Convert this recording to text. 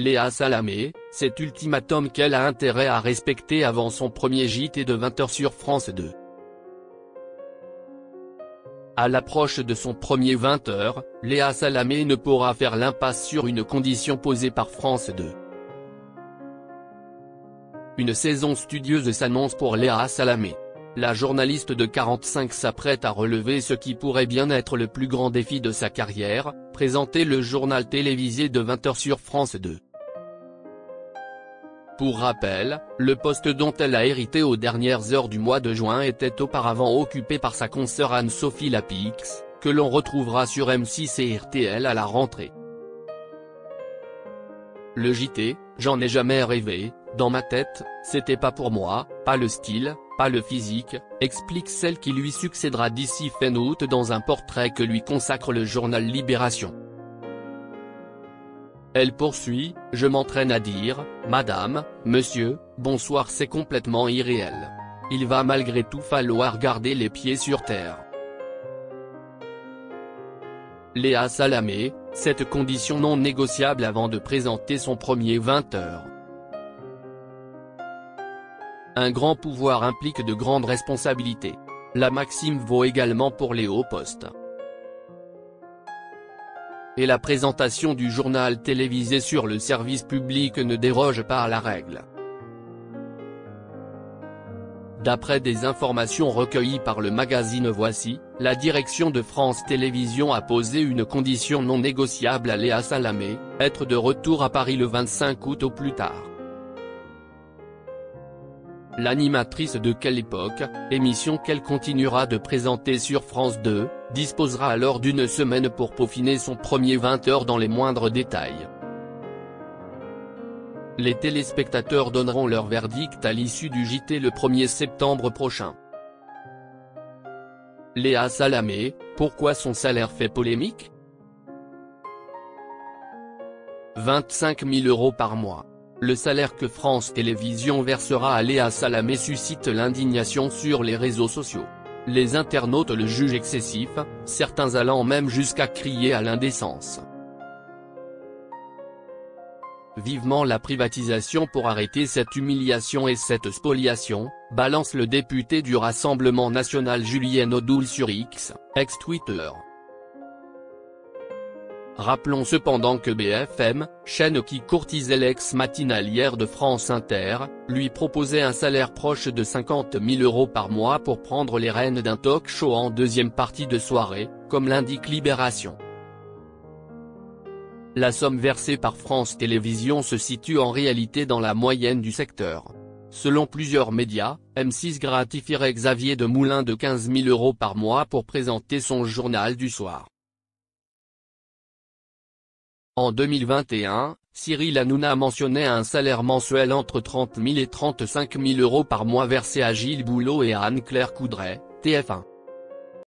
Léa Salamé, cet ultimatum qu'elle a intérêt à respecter avant son premier JT de 20h sur France 2. À l'approche de son premier 20h, Léa Salamé ne pourra faire l'impasse sur une condition posée par France 2. Une saison studieuse s'annonce pour Léa Salamé. La journaliste de 45 s'apprête à relever ce qui pourrait bien être le plus grand défi de sa carrière, présenter le journal télévisé de 20h sur France 2. Pour rappel, le poste dont elle a hérité aux dernières heures du mois de juin était auparavant occupé par sa consoeur Anne-Sophie Lapix, que l'on retrouvera sur M6 et RTL à la rentrée. Le JT, j'en ai jamais rêvé, dans ma tête, c'était pas pour moi, pas le style, pas le physique, explique celle qui lui succédera d'ici fin août dans un portrait que lui consacre le journal Libération. Elle poursuit, je m'entraîne à dire, madame, monsieur, bonsoir, c'est complètement irréel. Il va malgré tout falloir garder les pieds sur terre. Léa Salamé, cette condition non négociable avant de présenter son premier 20h. Un grand pouvoir implique de grandes responsabilités. La maxime vaut également pour les hauts postes. Et la présentation du journal télévisé sur le service public ne déroge pas à la règle. D'après des informations recueillies par le magazine Voici, la direction de France Télévisions a posé une condition non négociable à Léa Salamé, être de retour à Paris le 25 août au plus tard. L'animatrice de Quelle époque, émission qu'elle continuera de présenter sur France 2, disposera alors d'une semaine pour peaufiner son premier 20h dans les moindres détails. Les téléspectateurs donneront leur verdict à l'issue du JT le 1er septembre prochain. Léa Salamé, pourquoi son salaire fait polémique ? 25 000 € par mois. Le salaire que France Télévisions versera à Léa Salamé suscite l'indignation sur les réseaux sociaux. Les internautes le jugent excessif, certains allant même jusqu'à crier à l'indécence. Vivement la privatisation pour arrêter cette humiliation et cette spoliation, balance le député du Rassemblement national Julien Audoul sur X, ex-Twitter. Rappelons cependant que BFM, chaîne qui courtisait l'ex-matinalière de France Inter, lui proposait un salaire proche de 50 000 € par mois pour prendre les rênes d'un talk-show en deuxième partie de soirée, comme l'indique Libération. La somme versée par France Télévisions se situe en réalité dans la moyenne du secteur. Selon plusieurs médias, M6 gratifierait Xavier Demoulin de 15 000 € par mois pour présenter son journal du soir. En 2021, Cyril Hanouna mentionnait un salaire mensuel entre 30 000 et 35 000 € par mois versé à Gilles Boulot et à Anne-Claire Coudray, TF1.